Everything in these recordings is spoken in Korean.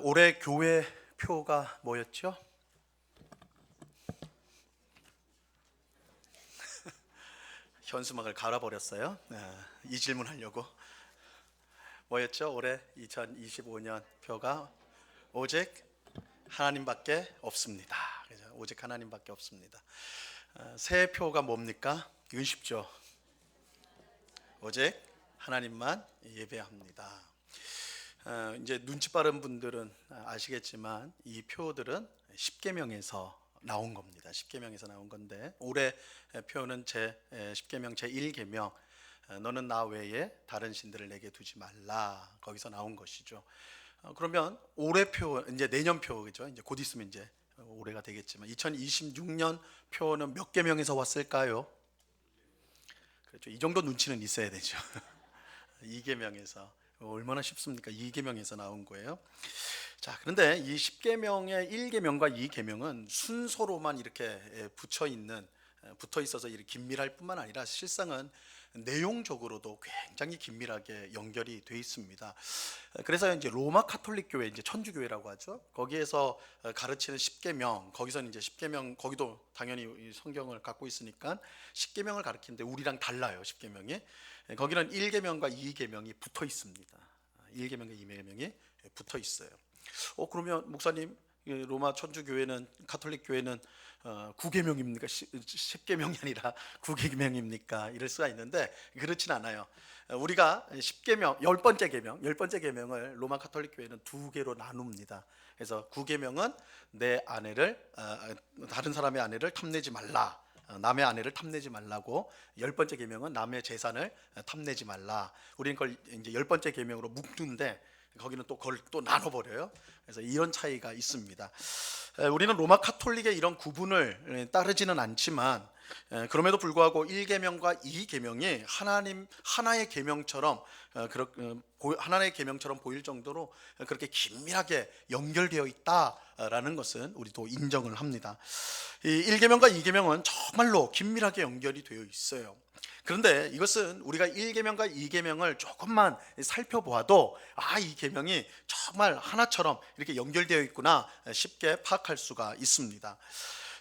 올해 교회 표가 뭐였죠? 현수막을 갈아버렸어요. 이 질문 하려고. 뭐였죠? 올해 2025년 표가 오직 하나님밖에 없습니다. 그죠? 오직 하나님밖에 없습니다. 새 표가 뭡니까? 이건 쉽죠. 오직 하나님만 예배합니다. 이제 눈치 빠른 분들은 아시겠지만 이 표들은 십계명에서 나온 겁니다. 십계명에서 나온 건데 올해 표는 제 십계명 제 1계명 너는 나 외에 다른 신들을 내게 두지 말라, 거기서 나온 것이죠. 그러면 올해 표, 이제 내년 표, 그죠? 이제 곧 있으면 이제 올해가 되겠지만 2026년 표는 몇 계명에서 왔을까요? 그렇죠. 이 정도 눈치는 있어야 되죠. 2계명에서. 얼마나 쉽습니까? 2계명에서 나온 거예요. 자, 그런데 이 10계명의 1계명과 2계명은 순서로만 이렇게 붙어 있어서 이렇게 긴밀할 뿐만 아니라 실상은 내용적으로도 굉장히 긴밀하게 연결이 돼 있습니다. 그래서 이제 로마 카톨릭 교회, 이제 천주 교회라고 하죠. 거기에서 가르치는 10계명, 거기서는 이제 10계명, 거기도 당연히 성경을 갖고 있으니까 10계명을 가르치는데 우리랑 달라요. 10계명이. 거기는 1계명과 2계명이 붙어 있습니다. 1계명과 2계명이 붙어 있어요. 그러면 목사님, 로마 천주 교회는, 카톨릭 교회는 9계명입니까? 10계명이 아니라 9계명입니까? 이럴 수가 있는데 그렇진 않아요. 우리가 10계명, 10번째 계명, 10번째 계명을 로마 카톨릭 교회는 두 개로 나눕니다. 그래서 9계명은 내 아내를 다른 사람의 아내를 탐내지 말라. 남의 아내를 탐내지 말라고. 10번째 계명은 남의 재산을 탐내지 말라. 우리는 그걸 이제 10번째 계명으로 묶는데 거기는 또 그걸 또 나눠버려요. 그래서 이런 차이가 있습니다. 우리는 로마 카톨릭의 이런 구분을 따르지는 않지만 그럼에도 불구하고 1계명과 2계명이 하나님 하나의 계명처럼 하나의 계명처럼 보일 정도로 그렇게 긴밀하게 연결되어 있다라는 것은 우리도 인정을 합니다. 이 1계명과 2계명은 정말로 긴밀하게 연결이 되어 있어요. 그런데 이것은 우리가 1계명과 2계명을 조금만 살펴보아도 이 계명이 정말 하나처럼 이렇게 연결되어 있구나 쉽게 파악할 수가 있습니다.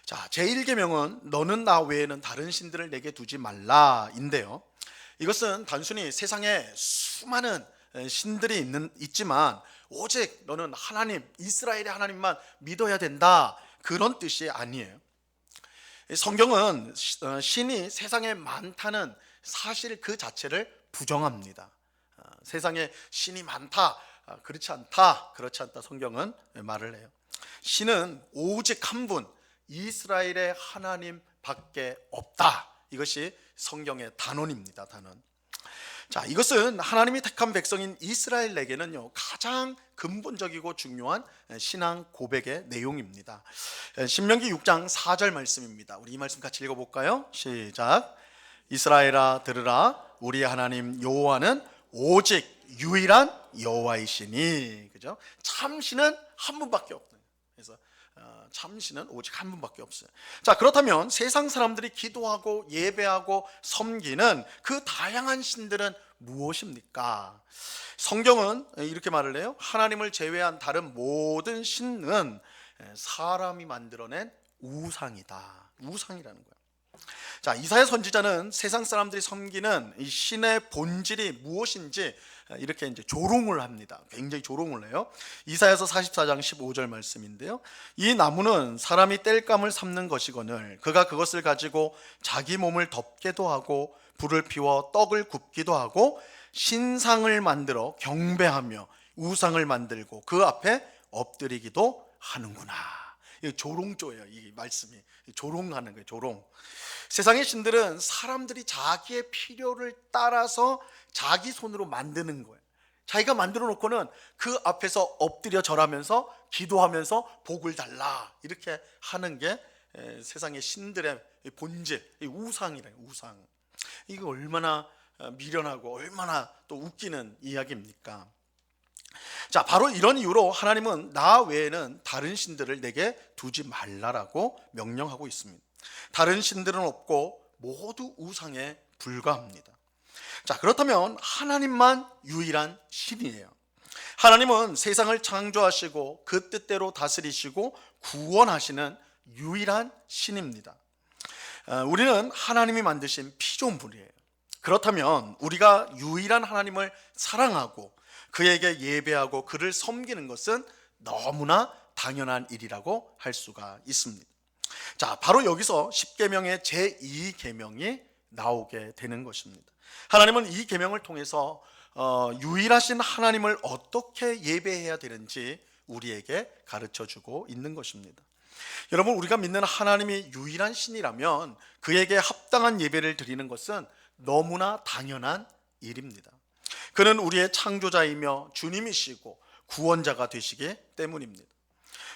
자, 제1계명은 너는 나 외에는 다른 신들을 내게 두지 말라인데요. 이것은 단순히 세상에 수많은 신들이 있지만 오직 너는 하나님, 이스라엘의 하나님만 믿어야 된다, 그런 뜻이 아니에요. 성경은 신이 세상에 많다는 사실 그 자체를 부정합니다. 세상에 신이 많다, 그렇지 않다, 성경은 말을 해요. 신은 오직 한 분, 이스라엘의 하나님밖에 없다. 이것이 성경의 단언입니다. 단언. 자, 이것은 하나님이 택한 백성인 이스라엘에게는요 가장 근본적이고 중요한 신앙 고백의 내용입니다. 신명기 6장 4절 말씀입니다. 우리 이 말씀 같이 읽어볼까요? 시작. 이스라엘아 들으라, 우리 하나님 여호와는 오직 유일한 여호와이시니. 그죠? 참신은 한 분밖에 없어요. 그래서 참신은 오직 한 분밖에 없어요. 자, 그렇다면 세상 사람들이 기도하고 예배하고 섬기는 그 다양한 신들은 무엇입니까? 성경은 이렇게 말을 해요. 하나님을 제외한 다른 모든 신은 사람이 만들어낸 우상이다. 우상이라는 거예요. 자, 이사야 선지자는 세상 사람들이 섬기는 이 신의 본질이 무엇인지 이렇게 이제 조롱을 합니다. 굉장히 조롱을 해요. 이사야서 44장 15절 말씀인데요. 이 나무는 사람이 땔감을 삼는 것이거늘 그가 그것을 가지고 자기 몸을 덮게도 하고 불을 피워 떡을 굽기도 하고 신상을 만들어 경배하며 우상을 만들고 그 앞에 엎드리기도 하는구나. 이 조롱조예요. 이 말씀이 조롱하는 거예요. 조롱. 세상의 신들은 사람들이 자기의 필요를 따라서 자기 손으로 만드는 거예요. 자기가 만들어 놓고는 그 앞에서 엎드려 절하면서 기도하면서 복을 달라, 이렇게 하는 게 세상의 신들의 본질, 우상이래요. 우상. 이거 얼마나 미련하고 얼마나 또 웃기는 이야기입니까? 자, 바로 이런 이유로 하나님은 나 외에는 다른 신들을 내게 두지 말라라고 명령하고 있습니다. 다른 신들은 없고 모두 우상에 불과합니다. 자, 그렇다면 하나님만 유일한 신이에요. 하나님은 세상을 창조하시고 그 뜻대로 다스리시고 구원하시는 유일한 신입니다. 우리는 하나님이 만드신 피조물이에요. 그렇다면 우리가 유일한 하나님을 사랑하고 그에게 예배하고 그를 섬기는 것은 너무나 당연한 일이라고 할 수가 있습니다. 자, 바로 여기서 십계명의 제2계명이 나오게 되는 것입니다. 하나님은 이 계명을 통해서 유일하신 하나님을 어떻게 예배해야 되는지 우리에게 가르쳐주고 있는 것입니다. 여러분, 우리가 믿는 하나님이 유일한 신이라면 그에게 합당한 예배를 드리는 것은 너무나 당연한 일입니다. 그는 우리의 창조자이며 주님이시고 구원자가 되시기 때문입니다.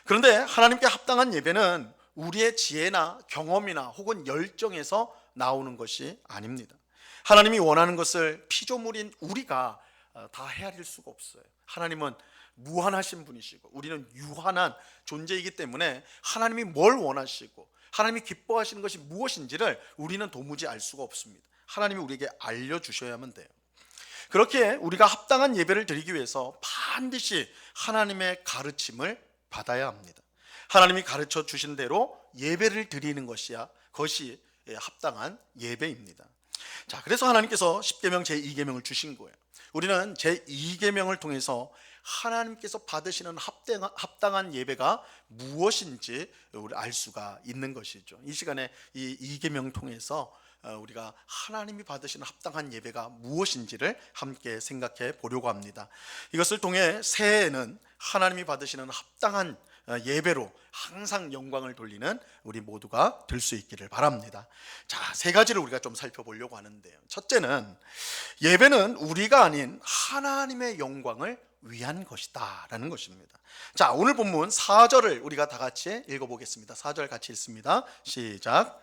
그런데 하나님께 합당한 예배는 우리의 지혜나 경험이나 혹은 열정에서 나오는 것이 아닙니다. 하나님이 원하는 것을 피조물인 우리가 다 헤아릴 수가 없어요. 하나님은 무한하신 분이시고 우리는 유한한 존재이기 때문에 하나님이 뭘 원하시고 하나님이 기뻐하시는 것이 무엇인지를 우리는 도무지 알 수가 없습니다. 하나님이 우리에게 알려주셔야만 돼요. 그렇게 우리가 합당한 예배를 드리기 위해서 반드시 하나님의 가르침을 받아야 합니다. 하나님이 가르쳐 주신 대로 예배를 드리는 것이 합당한 예배입니다. 자, 그래서 하나님께서 십계명 제2계명을 주신 거예요. 우리는 제2계명을 통해서 하나님께서 받으시는 합당한 예배가 무엇인지 우리 알 수가 있는 것이죠. 이 시간에 이 2계명 통해서 우리가 하나님이 받으시는 합당한 예배가 무엇인지를 함께 생각해 보려고 합니다. 이것을 통해 새해에는 하나님이 받으시는 합당한 예배로 항상 영광을 돌리는 우리 모두가 될 수 있기를 바랍니다. 자, 세 가지를 우리가 좀 살펴보려고 하는데요. 첫째는 예배는 우리가 아닌 하나님의 영광을 위한 것이다 라는 것입니다. 자, 오늘 본문 4절을 우리가 다 같이 읽어보겠습니다. 4절 같이 읽습니다. 시작.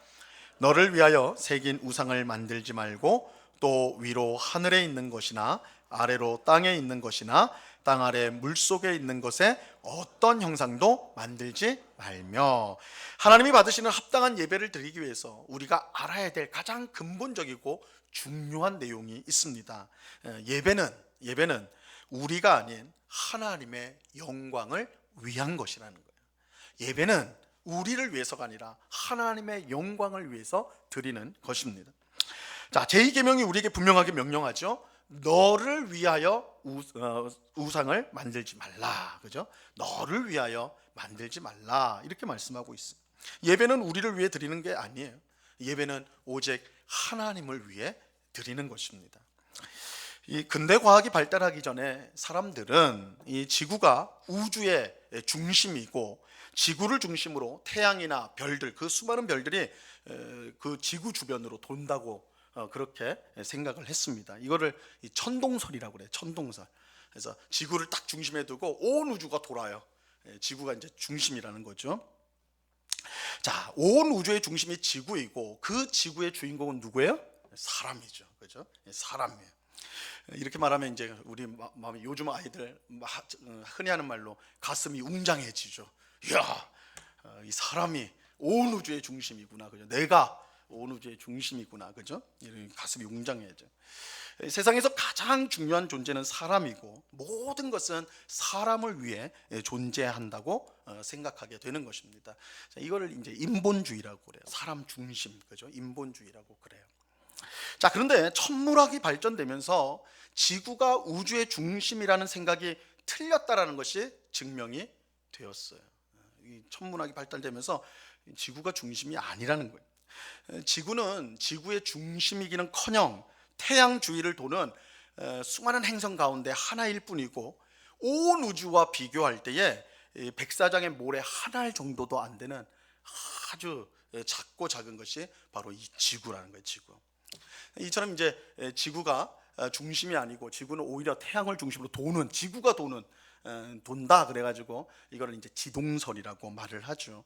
너를 위하여 새긴 우상을 만들지 말고 또 위로 하늘에 있는 것이나 아래로 땅에 있는 것이나 땅 아래 물속에 있는 것에 어떤 형상도 만들지 말며. 하나님이 받으시는 합당한 예배를 드리기 위해서 우리가 알아야 될 가장 근본적이고 중요한 내용이 있습니다. 예배는 우리가 아닌 하나님의 영광을 위한 것이라는 거예요. 예배는 우리를 위해서가 아니라 하나님의 영광을 위해서 드리는 것입니다. 자, 제2계명이 우리에게 분명하게 명령하죠. 너를 위하여 우상을 만들지 말라. 그죠? 너를 위하여 만들지 말라. 이렇게 말씀하고 있습니다. 예배는 우리를 위해 드리는 게 아니에요. 예배는 오직 하나님을 위해 드리는 것입니다. 이 근대 과학이 발달하기 전에 사람들은 이 지구가 우주의 중심이고 지구를 중심으로 태양이나 별들, 그 수많은 별들이 그 지구 주변으로 돈다고 그렇게 생각을 했습니다. 이거를 천동설이라고 그래요. 천동설. 그래서 지구를 딱 중심에 두고 온 우주가 돌아요. 지구가 이제 중심이라는 거죠. 자, 온 우주의 중심이 지구이고 그 지구의 주인공은 누구예요? 사람이죠. 그죠? 사람이에요. 이렇게 말하면 이제 우리 마음이 요즘 아이들 흔히 하는 말로 가슴이 웅장해지죠. 이야, 이 사람이 온 우주의 중심이구나. 그죠? 내가 온 우주의 중심이구나. 그죠? 가슴이 웅장해져. 세상에서 가장 중요한 존재는 사람이고 모든 것은 사람을 위해 존재한다고 생각하게 되는 것입니다. 이거를 이제 인본주의라고 그래요. 사람 중심. 그죠? 인본주의라고 그래요. 자, 그런데 천문학이 발전되면서 지구가 우주의 중심이라는 생각이 틀렸다라는 것이 증명이 되었어요. 이 천문학이 발달되면서 지구가 중심이 아니라는 거예요. 지구는 지구의 중심이기는커녕 태양 주위를 도는 수많은 행성 가운데 하나일 뿐이고 온 우주와 비교할 때에 백사장의 모래 한 알 정도도 안 되는 아주 작고 작은 것이 바로 이 지구라는 거예요. 지구. 이처럼 이제 지구가 중심이 아니고 지구는 오히려 태양을 중심으로 도는, 지구가 돈다 그래가지고 이거를 이제 지동설이라고 말을 하죠.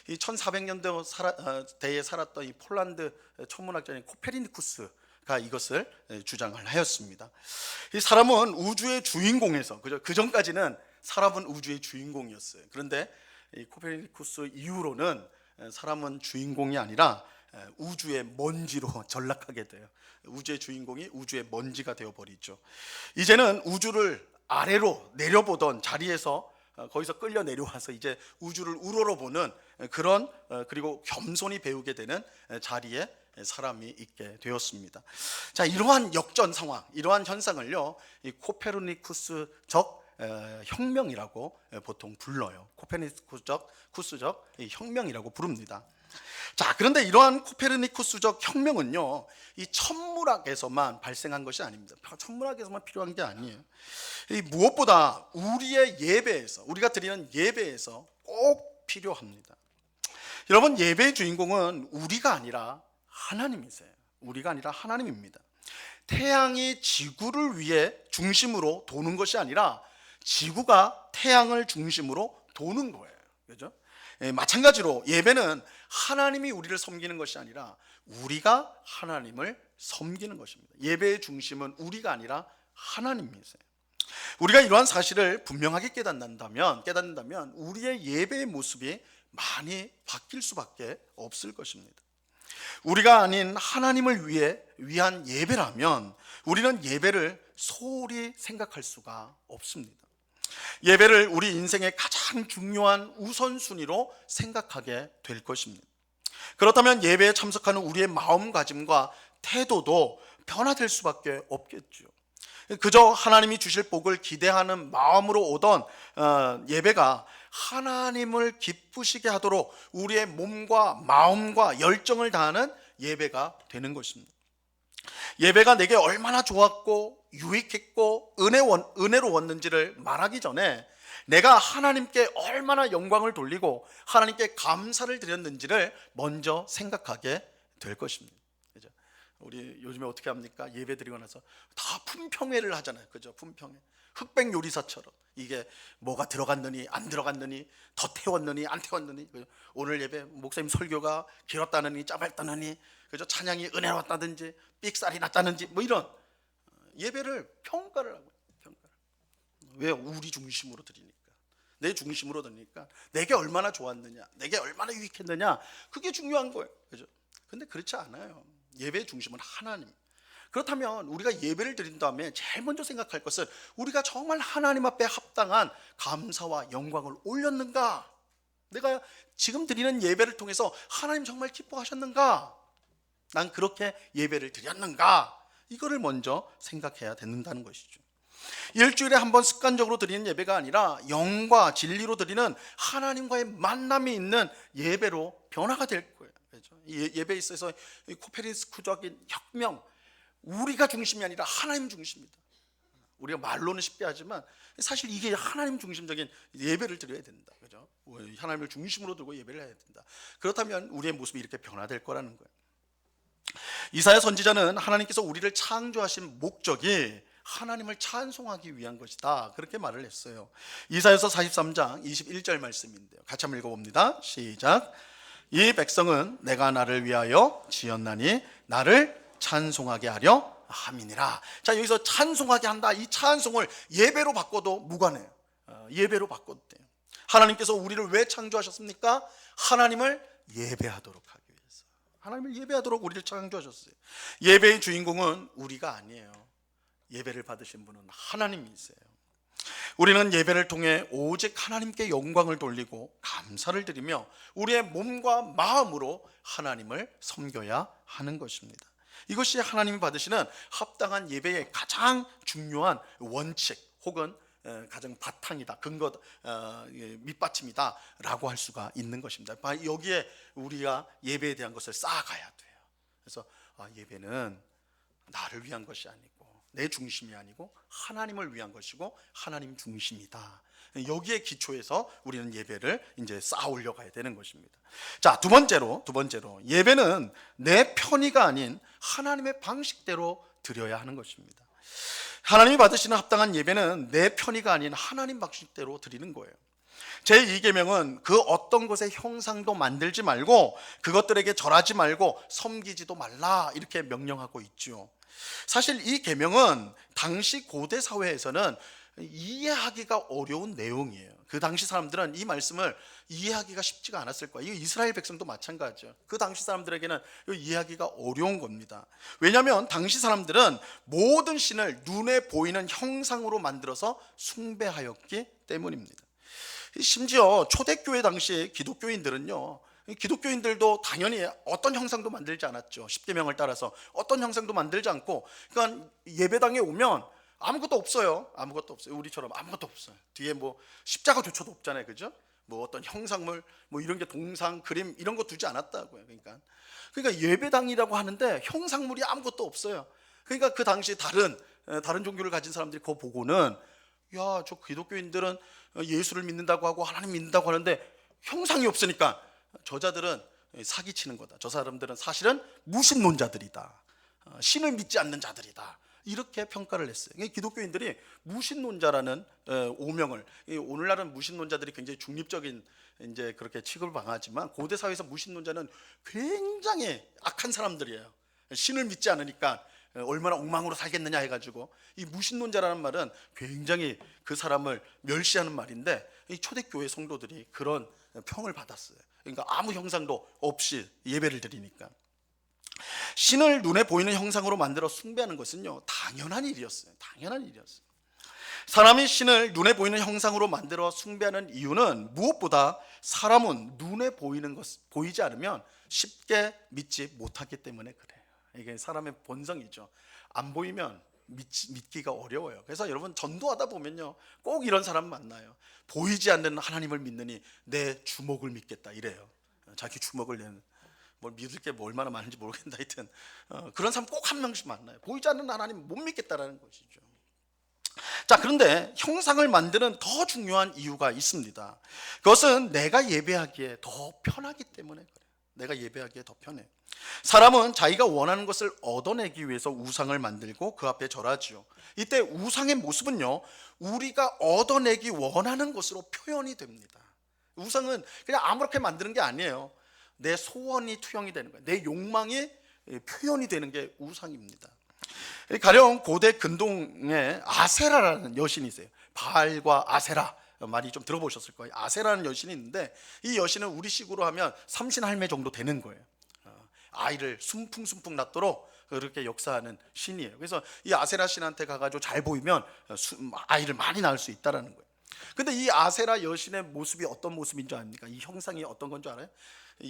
이 1400년대에 살았던 이 폴란드 천문학자인 코페르니쿠스가 이것을 주장을 하였습니다. 이 사람은 우주의 주인공에서, 그죠? 그 전까지는 사람은 우주의 주인공이었어요. 그런데 이 코페르니쿠스 이후로는 사람은 주인공이 아니라 우주의 먼지로 전락하게 돼요. 우주의 주인공이 우주의 먼지가 되어버리죠. 이제는 우주를 아래로 내려보던 자리에서 거기서 끌려 내려와서 이제 우주를 우러러보는 그런 그리고 겸손히 배우게 되는 자리에 사람이 있게 되었습니다. 자, 이러한 역전 상황, 이러한 현상을요, 이 코페르니쿠스적 혁명이라고 보통 불러요. 코페르니쿠스적 혁명이라고 부릅니다. 자, 그런데 이러한 코페르니쿠스적 혁명은요, 이 천문학에서만 발생한 것이 아닙니다. 천문학에서만 필요한 게 아니에요. 이 무엇보다 우리의 예배에서, 우리가 드리는 예배에서 꼭 필요합니다. 여러분, 예배의 주인공은 우리가 아니라 하나님이세요. 우리가 아니라 하나님입니다. 태양이 지구를 위해 중심으로 도는 것이 아니라 지구가 태양을 중심으로 도는 거예요. 그죠? 마찬가지로 예배는 하나님이 우리를 섬기는 것이 아니라 우리가 하나님을 섬기는 것입니다. 예배의 중심은 우리가 아니라 하나님이세요. 우리가 이러한 사실을 분명하게 깨닫는다면 우리의 예배의 모습이 많이 바뀔 수밖에 없을 것입니다. 우리가 아닌 하나님을 위한 예배라면 우리는 예배를 소홀히 생각할 수가 없습니다. 예배를 우리 인생의 가장 중요한 우선순위로 생각하게 될 것입니다. 그렇다면 예배에 참석하는 우리의 마음가짐과 태도도 변화될 수밖에 없겠죠. 그저 하나님이 주실 복을 기대하는 마음으로 오던 예배가 하나님을 기쁘시게 하도록 우리의 몸과 마음과 열정을 다하는 예배가 되는 것입니다. 예배가 내게 얼마나 좋았고 유익했고 은혜로웠는지를 말하기 전에 내가 하나님께 얼마나 영광을 돌리고 하나님께 감사를 드렸는지를 먼저 생각하게 될 것입니다. 그죠? 우리 요즘에 어떻게 합니까? 예배 드리고 나서 다 품평회를 하잖아요. 그죠? 품평회. 흑백 요리사처럼 이게 뭐가 들어갔느니 안 들어갔느니 더 태웠느니 안 태웠느니, 그죠? 오늘 예배 목사님 설교가 길었다느니 짧았다느니, 그죠? 찬양이 은혜로웠다든지 삑살이 났다든지 뭐 이런 예배를 평가를 하고, 평가를. 왜? 우리 중심으로 드리니까, 내 중심으로 드리니까 내게 얼마나 좋았느냐, 내게 얼마나 유익했느냐, 그게 중요한 거예요. 그죠? 근데 그렇지 않아요. 예배의 중심은 하나님. 그렇다면 우리가 예배를 드린 다음에 제일 먼저 생각할 것은 우리가 정말 하나님 앞에 합당한 감사와 영광을 올렸는가? 내가 지금 드리는 예배를 통해서 하나님 정말 기뻐하셨는가? 난 그렇게 예배를 드렸는가? 이거를 먼저 생각해야 된다는 것이죠. 일주일에 한 번 습관적으로 드리는 예배가 아니라 영과 진리로 드리는 하나님과의 만남이 있는 예배로 변화가 될 거예요. 그렇죠? 예배에 있어서 코페르니쿠스적인 혁명, 우리가 중심이 아니라 하나님 중심이다. 우리가 말로는 쉽게 하지만 사실 이게 하나님 중심적인 예배를 드려야 된다. 그죠? 하나님을 중심으로 두고 예배를 해야 된다. 그렇다면 우리의 모습이 이렇게 변화될 거라는 거예요. 이사야 선지자는 하나님께서 우리를 창조하신 목적이 하나님을 찬송하기 위한 것이다, 그렇게 말을 했어요. 이사야서 43장 21절 말씀인데요, 같이 한번 읽어봅니다. 시작. 이 백성은 내가 나를 위하여 지었나니 나를 찬송하게 하려 함이니라. 자, 여기서 찬송하게 한다, 이 찬송을 예배로 바꿔도 무관해요. 예배로 바꿔도 돼요. 하나님께서 우리를 왜 창조하셨습니까? 하나님을 예배하도록 하기 위해서. 하나님을 예배하도록 우리를 창조하셨어요. 예배의 주인공은 우리가 아니에요. 예배를 받으신 분은 하나님이세요. 우리는 예배를 통해 오직 하나님께 영광을 돌리고 감사를 드리며 우리의 몸과 마음으로 하나님을 섬겨야 하는 것입니다. 이것이 하나님이 받으시는 합당한 예배의 가장 중요한 원칙 혹은 가장 바탕이다, 근거, 밑받침이다 라고 할 수가 있는 것입니다. 여기에 우리가 예배에 대한 것을 쌓아가야 돼요. 그래서 예배는 나를 위한 것이 아니고 내 중심이 아니고 하나님을 위한 것이고 하나님 중심이다. 여기에 기초해서 우리는 예배를 이제 쌓아 올려가야 되는 것입니다. 자, 두 번째로 예배는 내 편의가 아닌 하나님의 방식대로 드려야 하는 것입니다. 하나님이 받으시는 합당한 예배는 내 편의가 아닌 하나님 방식대로 드리는 거예요. 제2계명은 그 어떤 것의 형상도 만들지 말고 그것들에게 절하지 말고 섬기지도 말라, 이렇게 명령하고 있죠. 사실 이 계명은 당시 고대 사회에서는 이해하기가 어려운 내용이에요. 그 당시 사람들은 이 말씀을 이해하기가 쉽지가 않았을 거예요. 이거 이스라엘 백성도 마찬가지죠. 그 당시 사람들에게는 이해하기가 어려운 겁니다. 왜냐하면 당시 사람들은 모든 신을 눈에 보이는 형상으로 만들어서 숭배하였기 때문입니다. 심지어 초대교회 당시 기독교인들은요, 기독교인들도 당연히 어떤 형상도 만들지 않았죠. 십계명을 따라서 어떤 형상도 만들지 않고, 그러니까 예배당에 오면 아무것도 없어요. 아무것도 없어요. 우리처럼 아무것도 없어요. 뒤에 뭐 십자가조차도 없잖아요, 그죠? 뭐 어떤 형상물, 뭐 이런 게 동상, 그림 이런 거 두지 않았다고요. 그러니까 예배당이라고 하는데 형상물이 아무것도 없어요. 그러니까 그 당시 다른 종교를 가진 사람들이 그거 보고는, 야, 저 기독교인들은 예수를 믿는다고 하고 하나님 믿는다고 하는데 형상이 없으니까 저자들은 사기치는 거다. 저 사람들은 사실은 무신론자들이다. 신을 믿지 않는 자들이다. 이렇게 평가를 했어요. 기독교인들이 무신론자라는 오명을, 오늘날은 무신론자들이 굉장히 중립적인 이제 그렇게 취급을 당하지만 고대 사회에서 무신론자는 굉장히 악한 사람들이에요. 신을 믿지 않으니까 얼마나 엉망으로 살겠느냐 해가지고, 이 무신론자라는 말은 굉장히 그 사람을 멸시하는 말인데, 이 초대교회 성도들이 그런 평을 받았어요. 그러니까 아무 형상도 없이 예배를 드리니까. 신을 눈에 보이는 형상으로 만들어 숭배하는 것은요, 당연한 일이었어요. 당연한 일이었어요. 사람이 신을 눈에 보이는 형상으로 만들어 숭배하는 이유는 무엇보다 사람은 눈에 보이는 것, 보이지 않으면 쉽게 믿지 못하기 때문에 그래요. 이게 사람의 본성이죠. 안 보이면 믿기가 어려워요. 그래서 여러분 전도하다 보면요, 꼭 이런 사람 만나요. 보이지 않는 하나님을 믿느니 내 주먹을 믿겠다 이래요. 자기 주먹을 내는, 뭘 믿을 게 뭐 얼마나 많은지 모르겠는데 하여튼 그런 사람 꼭 한 명씩 만나요. 보이지 않는 하나님 못 믿겠다라는 것이죠. 자, 그런데 형상을 만드는 더 중요한 이유가 있습니다. 그것은 내가 예배하기에 더 편하기 때문에 그래요. 내가 예배하기에 더 편해요. 사람은 자기가 원하는 것을 얻어내기 위해서 우상을 만들고 그 앞에 절하지요. 이때 우상의 모습은요, 우리가 얻어내기 원하는 것으로 표현이 됩니다. 우상은 그냥 아무렇게 만드는 게 아니에요. 내 소원이 투영이 되는 거예요. 내 욕망이 표현이 되는 게 우상입니다. 가령 고대 근동에 아세라라는 여신이 있어요. 바알과 아세라, 많이 좀 들어보셨을 거예요. 아세라는 여신이 있는데, 이 여신은 우리식으로 하면 삼신할매 정도 되는 거예요. 아이를 순풍순풍 낳도록 그렇게 역사하는 신이에요. 그래서 이 아세라 신한테 가가지고 잘 보이면 아이를 많이 낳을 수 있다라는 거예요. 근데 이 아세라 여신의 모습이 어떤 모습인 줄 아닙니까? 이 형상이 어떤 건 줄 알아요?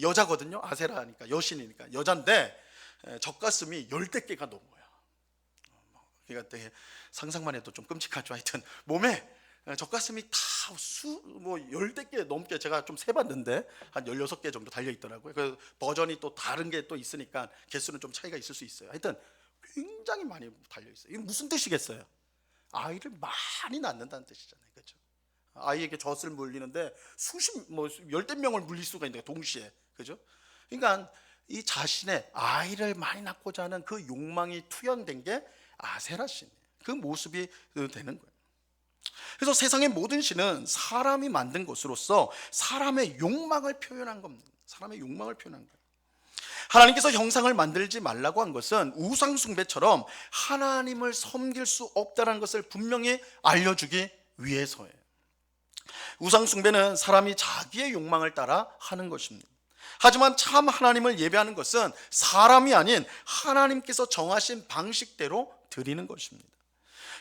여자거든요. 아세라니까, 여신이니까 여잔데 젖가슴이 10개가 넘어요. 그러니까 되게 상상만 해도 좀 끔찍하죠. 하여튼 몸에 젖가슴이 다 뭐 10개 넘게, 제가 좀 세봤는데 한 16개 정도 달려있더라고요. 그 버전이 또 다른 게 또 있으니까 개수는 좀 차이가 있을 수 있어요. 하여튼 굉장히 많이 달려있어요. 이게 무슨 뜻이겠어요? 아이를 많이 낳는다는 뜻이잖아요. 그렇죠? 아이에게 젖을 물리는데 열댓 명을 물릴 수가 있는 거예요, 동시에. 그죠? 그러니까 이 자신의 아이를 많이 낳고자 하는 그 욕망이 투영된 게 아세라 신이에요. 그 모습이 되는 거예요. 그래서 세상의 모든 신은 사람이 만든 것으로서 사람의 욕망을 표현한 겁니다. 사람의 욕망을 표현한 거예요. 하나님께서 형상을 만들지 말라고 한 것은 우상 숭배처럼 하나님을 섬길 수 없다는 것을 분명히 알려주기 위해서예요. 우상 숭배는 사람이 자기의 욕망을 따라 하는 것입니다. 하지만 참 하나님을 예배하는 것은 사람이 아닌 하나님께서 정하신 방식대로 드리는 것입니다.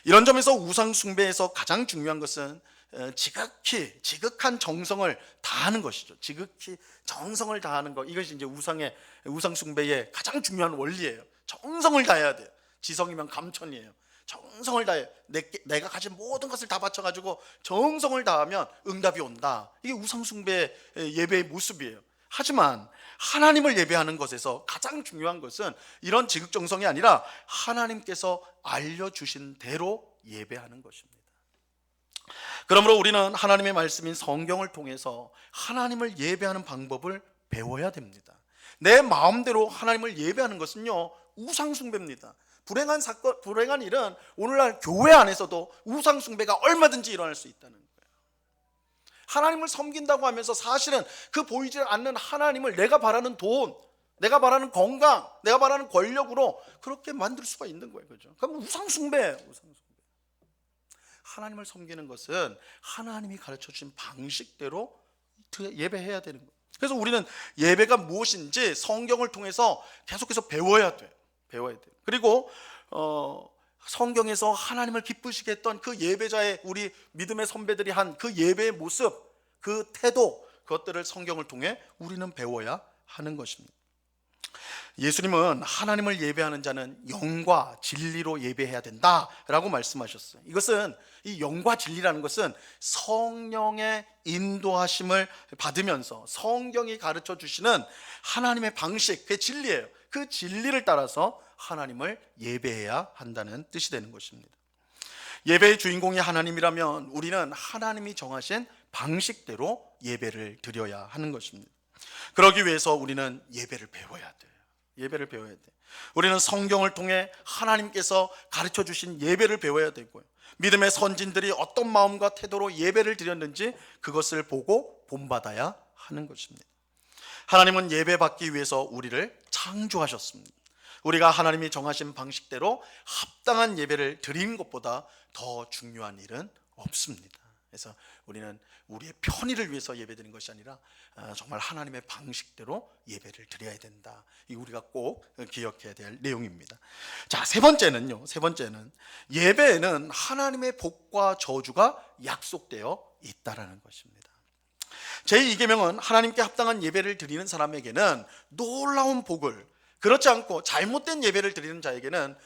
이런 점에서 우상 숭배에서 가장 중요한 것은 지극한 정성을 다하는 것이죠. 지극히 정성을 다하는 것, 이것이 이제 우상 숭배의 가장 중요한 원리예요. 정성을 다해야 돼요. 지성이면 감천이에요. 정성을 다해, 내가 가진 모든 것을 다 바쳐가지고 정성을 다하면 응답이 온다. 이게 우상 숭배 예배의 모습이에요. 하지만 하나님을 예배하는 것에서 가장 중요한 것은 이런 지극정성이 아니라 하나님께서 알려주신 대로 예배하는 것입니다. 그러므로 우리는 하나님의 말씀인 성경을 통해서 하나님을 예배하는 방법을 배워야 됩니다. 내 마음대로 하나님을 예배하는 것은요, 우상 숭배입니다. 불행한 일은 오늘날 교회 안에서도 우상 숭배가 얼마든지 일어날 수 있다는 거예요. 하나님을 섬긴다고 하면서 사실은 그 보이지 않는 하나님을 내가 바라는 돈, 내가 바라는 건강, 내가 바라는 권력으로 그렇게 만들 수가 있는 거예요. 그죠? 그럼 우상 숭배예요. 우상 숭배. 하나님을 섬기는 것은 하나님이 가르쳐 주신 방식대로 예배해야 되는 거예요. 그래서 우리는 예배가 무엇인지 성경을 통해서 계속해서 배워야 돼요. 그리고 성경에서 하나님을 기쁘시게 했던 그 예배자의, 우리 믿음의 선배들이 한 그 예배의 모습, 그 태도, 그것들을 성경을 통해 우리는 배워야 하는 것입니다. 예수님은 하나님을 예배하는 자는 영과 진리로 예배해야 된다라고 말씀하셨어요. 이것은, 이 영과 진리라는 것은 성령의 인도하심을 받으면서 성경이 가르쳐 주시는 하나님의 방식, 그게 진리예요. 그 진리를 따라서 하나님을 예배해야 한다는 뜻이 되는 것입니다. 예배의 주인공이 하나님이라면 우리는 하나님이 정하신 방식대로 예배를 드려야 하는 것입니다. 그러기 위해서 우리는 예배를 배워야 돼요. 우리는 성경을 통해 하나님께서 가르쳐 주신 예배를 배워야 되고요. 믿음의 선진들이 어떤 마음과 태도로 예배를 드렸는지 그것을 보고 본받아야 하는 것입니다. 하나님은 예배받기 위해서 우리를 창조하셨습니다. 우리가 하나님이 정하신 방식대로 합당한 예배를 드리는 것보다 더 중요한 일은 없습니다. 그래서 우리는 우리의 편의를 위해서 예배드리는 것이 아니라 정말 하나님의 방식대로 예배를 드려야 된다. 이 우리가 꼭 기억해야 될 내용입니다. 자, 세 번째는 예배에는 하나님의 복과 저주가 약속되어 있다라는 것입니다. 제2계명은 하나님께 합당한 예배를 드리는 사람에게는 놀라운 복을, 그렇지 않고 잘못된 예배를 드리는 자에게는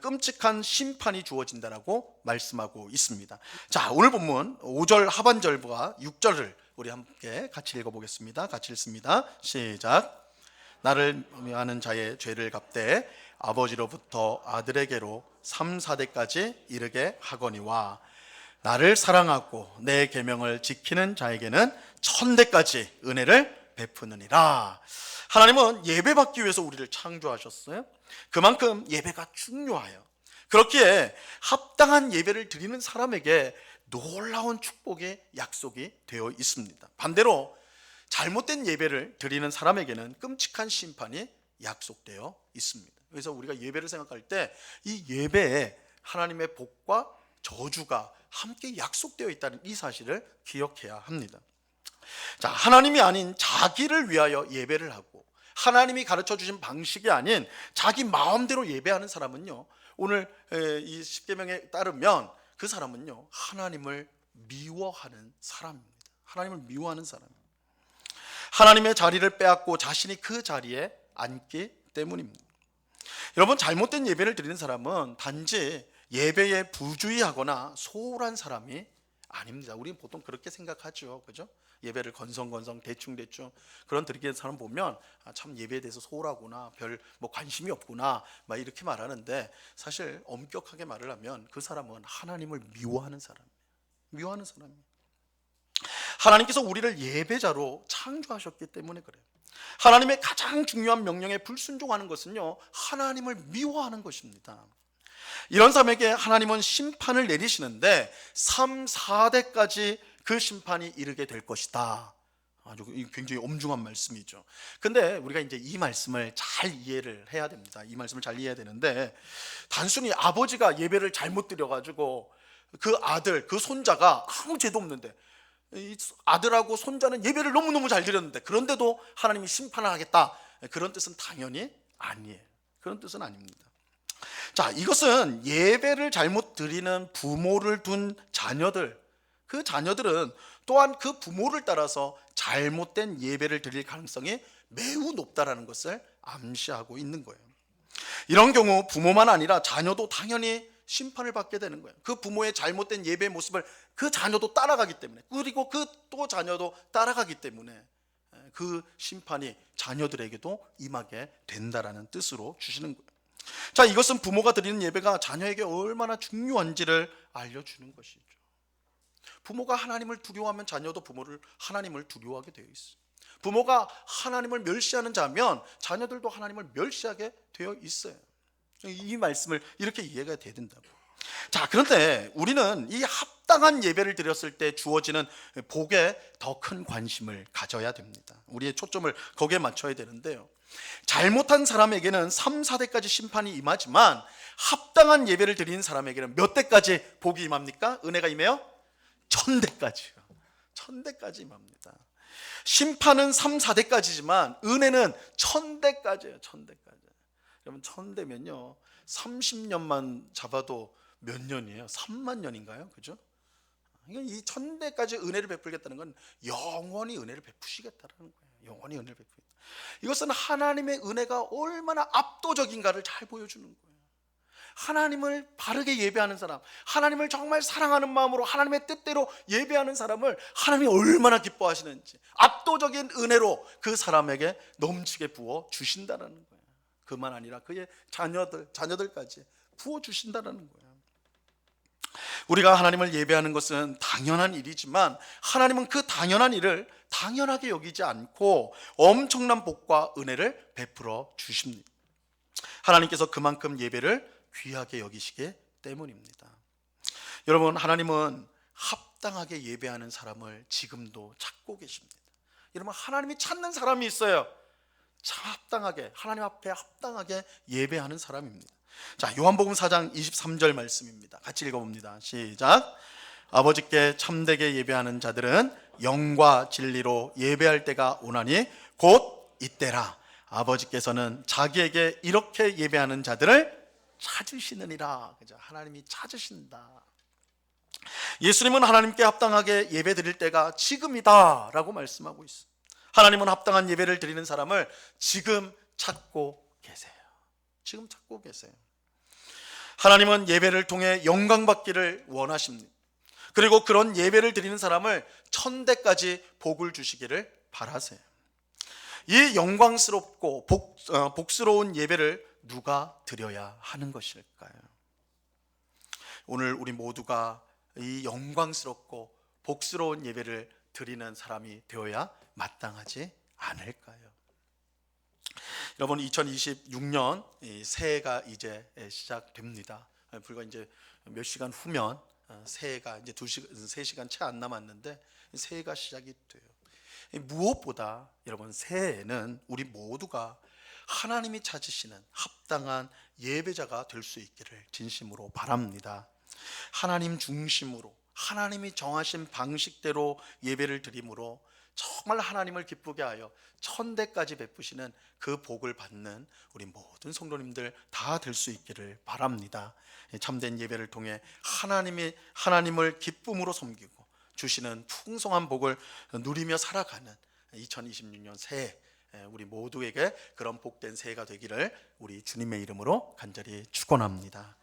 끔찍한 심판이 주어진다라고 말씀하고 있습니다. 자, 오늘 본문 5절 하반절과 6절을 우리 함께 같이 읽어보겠습니다. 같이 읽습니다. 시작. 나를 아는 자의 죄를 갚되 아버지로부터 아들에게로 3, 4대까지 이르게 하거니와 나를 사랑하고 내 계명을 지키는 자에게는 1000대까지 은혜를 베푸느니라. 하나님은 예배받기 위해서 우리를 창조하셨어요. 그만큼 예배가 중요해요. 그렇기에 합당한 예배를 드리는 사람에게 놀라운 축복의 약속이 되어 있습니다. 반대로 잘못된 예배를 드리는 사람에게는 끔찍한 심판이 약속되어 있습니다. 그래서 우리가 예배를 생각할 때 이 예배에 하나님의 복과 저주가 함께 약속되어 있다는 이 사실을 기억해야 합니다. 자, 하나님이 아닌 자기를 위하여 예배를 하고 하나님이 가르쳐 주신 방식이 아닌 자기 마음대로 예배하는 사람은요, 오늘 이 십계명에 따르면 그 사람은요, 하나님을 미워하는 사람입니다. 하나님의 자리를 빼앗고 자신이 그 자리에 앉기 때문입니다. 여러분, 잘못된 예배를 드리는 사람은 단지 예배에 부주의하거나 소홀한 사람이 아닙니다. 우리는 보통 그렇게 생각하죠, 그죠? 예배를 건성건성 대충 그런 드리는 사람 보면 참 예배에 대해서 소홀하구나, 별 관심이 없구나, 막 이렇게 말하는데, 사실 엄격하게 말을 하면 그 사람은 하나님을 미워하는 사람이에요. 하나님께서 우리를 예배자로 창조하셨기 때문에 그래요. 하나님의 가장 중요한 명령에 불순종하는 것은요, 하나님을 미워하는 것입니다. 이런 사람에게 하나님은 심판을 내리시는데 3, 4대까지 그 심판이 이르게 될 것이다. 아주 굉장히 엄중한 말씀이죠. 근데 우리가 이제 이 말씀을 잘 이해를 해야 됩니다. 이 말씀을 잘 이해해야 되는데, 단순히 아버지가 예배를 잘못 드려가지고 그 아들, 그 손자가 아무 죄도 없는데, 이 아들하고 손자는 예배를 너무너무 잘 드렸는데 그런데도 하나님이 심판을 하겠다, 그런 뜻은 당연히 아니에요. 그런 뜻은 아닙니다. 자, 이것은 예배를 잘못 드리는 부모를 둔 자녀들, 그 자녀들은 또한 그 부모를 따라서 잘못된 예배를 드릴 가능성이 매우 높다라는 것을 암시하고 있는 거예요. 이런 경우 부모만 아니라 자녀도 당연히 심판을 받게 되는 거예요. 그 부모의 잘못된 예배의 모습을 그 자녀도 따라가기 때문에, 그리고 그 또 자녀도 따라가기 때문에 그 심판이 자녀들에게도 임하게 된다라는 뜻으로 주시는 거예요. 자, 이것은 부모가 드리는 예배가 자녀에게 얼마나 중요한지를 알려주는 것이죠. 부모가 하나님을 두려워하면 자녀도 하나님을 두려워하게 되어 있어요. 부모가 하나님을 멸시하는 자면 자녀들도 하나님을 멸시하게 되어 있어요. 이 말씀을 이렇게 이해가 돼야 된다고. 자, 그런데 우리는 이 합당한 예배를 드렸을 때 주어지는 복에 더 큰 관심을 가져야 됩니다. 우리의 초점을 거기에 맞춰야 되는데요, 잘못한 사람에게는 3, 4대까지 심판이 임하지만 합당한 예배를 드리는 사람에게는 몇 대까지 복이 임합니까? 은혜가 임해요? 1000대까지요. 1000대까지 임합니다. 심판은 3, 4대까지지만 은혜는 1000대까지예요. 1000대까지. 여러분 1000대면요 30년만 잡아도 몇 년이에요? 3만 년인가요? 그죠? 이 1000대까지 은혜를 베풀겠다는 건 영원히 은혜를 베푸시겠다는 거예요. 영원히 은혜를 베푸겠다. 이것은 하나님의 은혜가 얼마나 압도적인가를 잘 보여주는 거예요. 하나님을 바르게 예배하는 사람, 하나님을 정말 사랑하는 마음으로 하나님의 뜻대로 예배하는 사람을 하나님이 얼마나 기뻐하시는지 압도적인 은혜로 그 사람에게 넘치게 부어 주신다는 거예요. 그만 아니라 그의 자녀들까지 부어 주신다는 거예요. 우리가 하나님을 예배하는 것은 당연한 일이지만 하나님은 그 당연한 일을 당연하게 여기지 않고 엄청난 복과 은혜를 베풀어 주십니다. 하나님께서 그만큼 예배를 귀하게 여기시기 때문입니다. 여러분, 하나님은 합당하게 예배하는 사람을 지금도 찾고 계십니다. 여러분, 하나님이 찾는 사람이 있어요. 합당하게, 하나님 앞에 합당하게 예배하는 사람입니다. 자, 요한복음 4장 23절 말씀입니다. 같이 읽어봅니다. 시작. 아버지께 참되게 예배하는 자들은 영과 진리로 예배할 때가 오나니 곧 이때라. 아버지께서는 자기에게 이렇게 예배하는 자들을 찾으시느니라. 그죠? 하나님이 찾으신다. 예수님은 하나님께 합당하게 예배 드릴 때가 지금이다 라고 말씀하고 있어요. 하나님은 합당한 예배를 드리는 사람을 지금 찾고 계세요. 지금 찾고 계세요. 하나님은 예배를 통해 영광 받기를 원하십니다. 그리고 그런 예배를 드리는 사람을 1000대까지 복을 주시기를 바라세요. 이 영광스럽고 복스러운 예배를 누가 드려야 하는 것일까요? 오늘 우리 모두가 이 영광스럽고 복스러운 예배를 드리는 사람이 되어야 마땅하지 않을까요? 여러분, 2026년 새해가 이제 시작됩니다. 불과 이제 몇 시간 후면 새해가 이제 3시간 채 안 남았는데 새해가 시작이 돼요. 무엇보다 여러분, 새해에는 우리 모두가 하나님이 찾으시는 합당한 예배자가 될 수 있기를 진심으로 바랍니다. 하나님 중심으로 하나님이 정하신 방식대로 예배를 드림으로 정말 하나님을 기쁘게 하여 1000대까지 베푸시는 그 복을 받는 우리 모든 성도님들 다 될 수 있기를 바랍니다. 참된 예배를 통해 하나님을 기쁨으로 섬기고 주시는 풍성한 복을 누리며 살아가는 2026년 새해, 우리 모두에게 그런 복된 새해가 되기를 우리 주님의 이름으로 간절히 축원합니다.